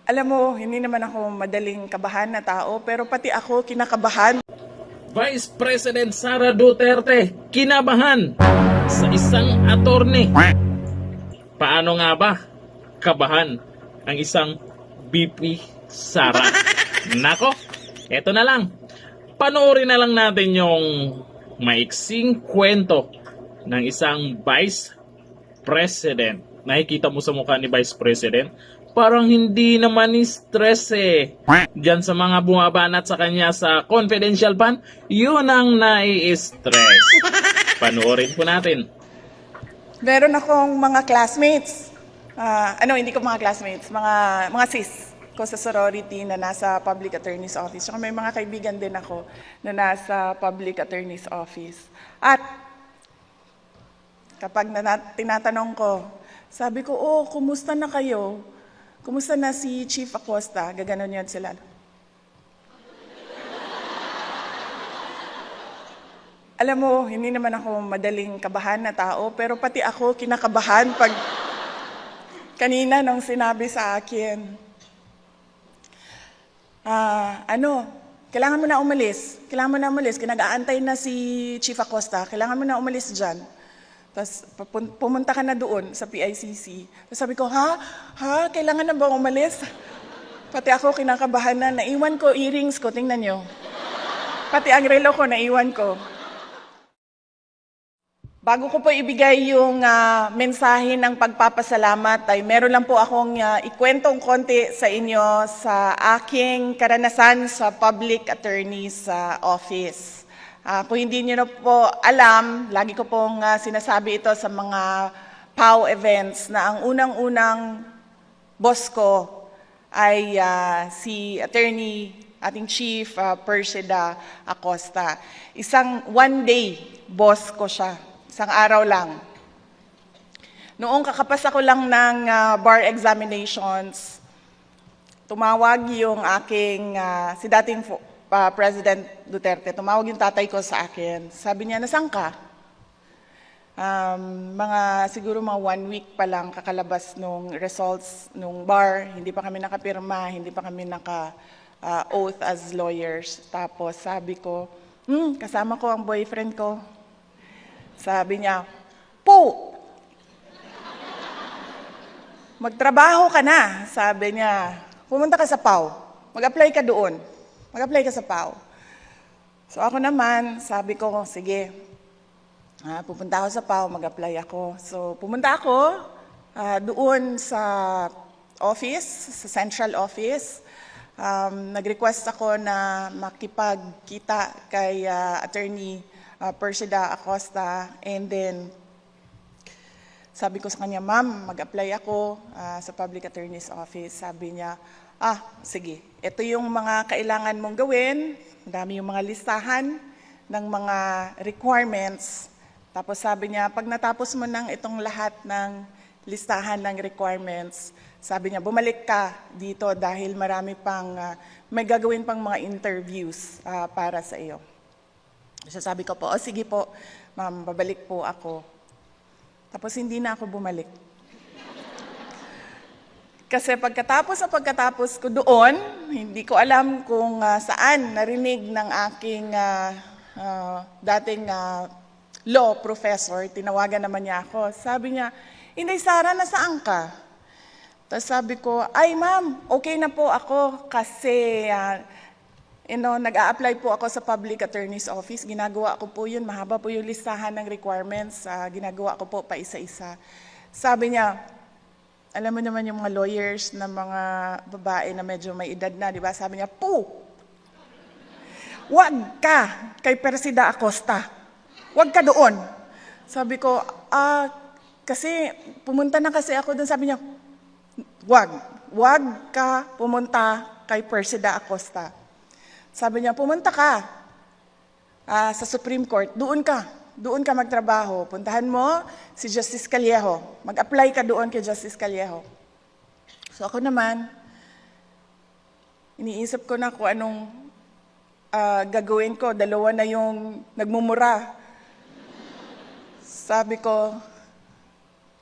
Alam mo, hindi naman ako madaling kabahan na tao, pero pati ako kinakabahan. Vice President Sara Duterte kinabahan sa isang attorney. Paano nga ba kabahan ang isang BP Sara? Nako, eto na lang. Panoorin na lang natin yung maiksing kwento ng isang Vice President. Nakikita mo sa mukha ni Vice President, parang hindi naman ni stress eh. Diyan sa mga bumabanat sa kanya sa confidential fund, yun ang nai-stress. Panoorin po natin. Meron akong mga classmates. Hindi ko mga classmates, mga sis ko sa sorority na nasa public attorney's office. Saka may mga kaibigan din ako na nasa public attorney's office. At kapag tinatanong ko, sabi ko, oh, kumusta na kayo? Kumusta na si Chief Acosta? Gaganon yan sila. Alam mo, hindi naman ako madaling kabahan na tao, pero pati ako kinakabahan pag kanina nung sinabi sa akin, kailangan mo na umalis. Kailangan mo na umalis. Kinag-aantay na si Chief Acosta. Kailangan mo na umalis dyan. Tapos pumunta ka na doon sa PICC. Tapos sabi ko, kailangan na ba umalis? Pati ako kinakabahan na. Naiwan ko earrings ko. Tingnan nyo. Pati ang relo ko, naiwan ko. Bago ko po ibigay yung mensahe ng pagpapasalamat, ay meron lang po akong ikwentong konti sa inyo sa aking karanasan sa public attorney's office. Kung hindi niyo na po alam, lagi ko pong sinasabi ito sa mga POW events na ang unang-unang boss ko ay si Attorney, ating Chief Persida Acosta. Isang one-day boss ko siya. Isang araw lang. Noong kakapasa ko lang ng bar examinations, tumawag yung aking, si dating President Duterte, tumawag yung tatay ko sa akin. Sabi niya, nasaan ka? Siguro mga 1 week pa lang kakalabas nung results nung bar, hindi pa kami nakapirma, hindi pa kami naka-oath as lawyers. Tapos sabi ko, kasama ko ang boyfriend ko. Sabi niya, po! Magtrabaho ka na, sabi niya. Pumunta ka sa PAW. Mag-apply ka doon. Mag-apply ka sa PAW. So ako naman, sabi ko, sige. Pupunta ako sa PAW, mag-apply ako. So pumunta ako doon sa office, sa central office. Nag-request ako na makipagkita kay Attorney Persida Acosta, and then sabi ko sa kanya, ma'am, mag-apply ako sa public attorney's office. Sabi niya, sige, ito yung mga kailangan mong gawin, dami yung mga listahan ng mga requirements. Tapos sabi niya, pag natapos mo ng itong lahat ng listahan ng requirements, sabi niya, bumalik ka dito dahil marami pang, may gagawin pang mga interviews para sa iyo. So sabi ko po, sige po, ma'am, babalik po ako. Tapos hindi na ako bumalik. Kasi pagkatapos ko doon, hindi ko alam kung saan narinig ng aking dating law professor, tinawagan naman niya ako. Sabi niya, Inday Sara, nasaan ka? Tapos sabi ko, ay ma'am, okay na po ako kasi nag-a-apply po ako sa public attorney's office. Ginagawa ko po yun. Mahaba po yung listahan ng requirements. Ginagawa ko po pa isa-isa. Sabi niya, alam mo naman yung mga lawyers na mga babae na medyo may edad na, di ba? Sabi niya, wag ka kay Persida Acosta. Wag ka doon. Sabi ko, kasi pumunta na kasi ako doon. Sabi niya, wag ka pumunta kay Persida Acosta. Sabi niya, pumunta ka sa Supreme Court, doon ka magtrabaho. Puntahan mo si Justice Callejo. Mag-apply ka doon kay Justice Callejo. So ako naman, iniisip ko na kung anong gagawin ko. Dalawa na yung nagmumura. Sabi ko,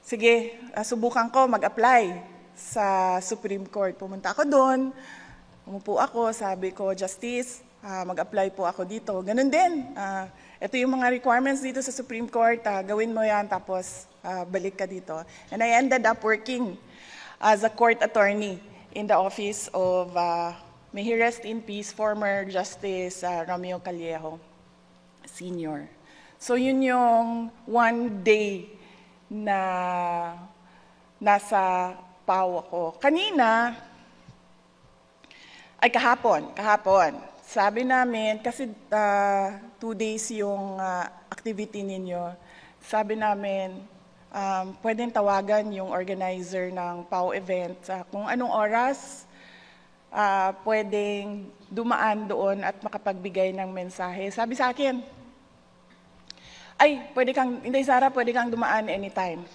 sige, subukan ko mag-apply. sa Supreme Court. Pumunta ako doon, umupo ako, sabi ko, Justice, mag-apply po ako dito. Ganun din. Ito yung mga requirements dito sa Supreme Court, gawin mo yan, tapos balik ka dito. And I ended up working as a court attorney in the office of, may he rest in peace, former Justice Romeo Callejo, Sr. So yun yung one day na nasa PAW ako. Kanina, ay kahapon, sabi namin, kasi 2 days yung activity ninyo, sabi namin, pwedeng tawagan yung organizer ng PAW event kung anong oras pwedeng dumaan doon at makapagbigay ng mensahe. Sabi sa akin, Inday Sara, pwede kang dumaan anytime.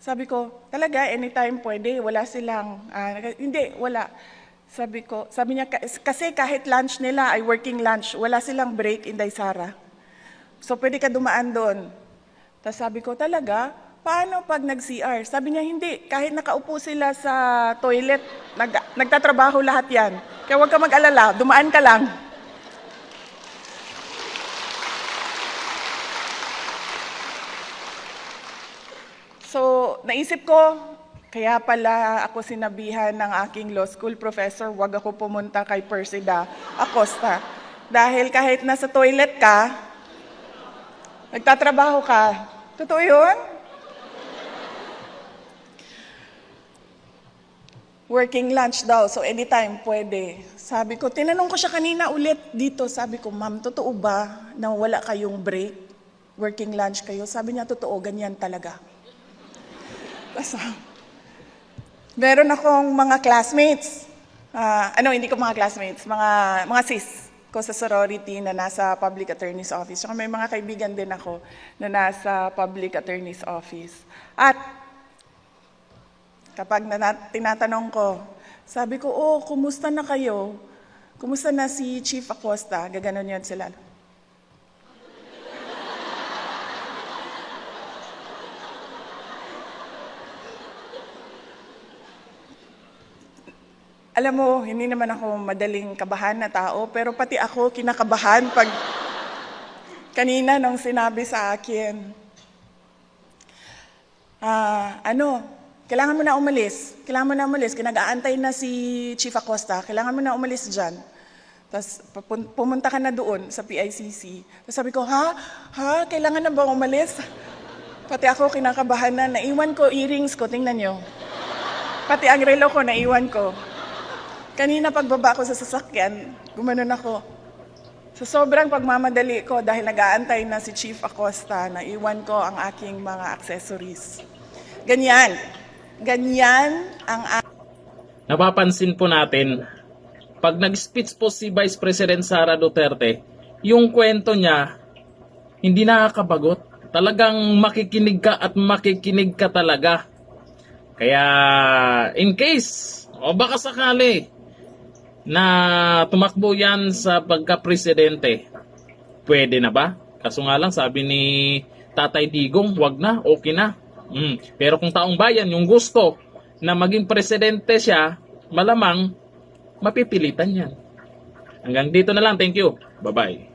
Sabi ko, talaga, anytime pwede, wala silang, hindi, wala. Sabi niya, kasi kahit lunch nila ay working lunch, wala silang break, Inday Sara. So pwede ka dumaan doon. Tapos sabi ko, talaga, paano pag nag-CR? Sabi niya, hindi, kahit nakaupo sila sa toilet, nagtatrabaho lahat yan. Kaya huwag ka mag-alala, dumaan ka lang. So, naisip ko, kaya pala ako sinabihan ng aking law school professor, wag ako pumunta kay Persida Acosta. Dahil kahit nasa toilet ka, nagtatrabaho ka. Totoo yun? Working lunch daw, so anytime pwede. Sabi ko, tinanong ko siya kanina ulit dito. Sabi ko, ma'am, totoo ba na wala kayong break? Working lunch kayo? Sabi niya, totoo, ganyan talaga. Meron akong mga classmates, hindi ko mga classmates, mga sis ko sa sorority na nasa public attorney's office. So may mga kaibigan din ako na nasa public attorney's office. At kapag tinatanong ko, sabi ko, kumusta na kayo? Kumusta na si Chief Acosta? Gaganon yun sila. Alam mo, hindi naman ako madaling kabahan na tao, pero pati ako kinakabahan pag kanina nung sinabi sa akin, kailangan mo na umalis, kinag-aantay na si Chief Acosta, kailangan mo na umalis dyan. Tapos pumunta ka na doon sa PICC. Tapos sabi ko, kailangan na ba umalis? Pati ako kinakabahan na, naiwan ko earrings ko, tingnan nyo. Pati ang relo ko, naiwan ko. Kanina pagbaba ko sa sasakyan, gumanon ako. So sobrang pagmamadali ko dahil nag-aantay na si Chief Acosta, naiwan ko ang aking mga accessories. Ganyan ang... Napapansin po natin, pag nag-speech po si Vice President Sara Duterte, yung kwento niya, hindi nakakabagot. Talagang makikinig ka at makikinig ka talaga. Kaya, in case, o baka sakali, na tumakbo yan sa pagka-presidente, pwede na ba? Kaso nga lang, sabi ni Tatay Digong, wag na, okay na. Pero kung taong bayan yung gusto na maging presidente siya, malamang mapipilitan yan. Hanggang dito na lang. Thank you. Bye-bye.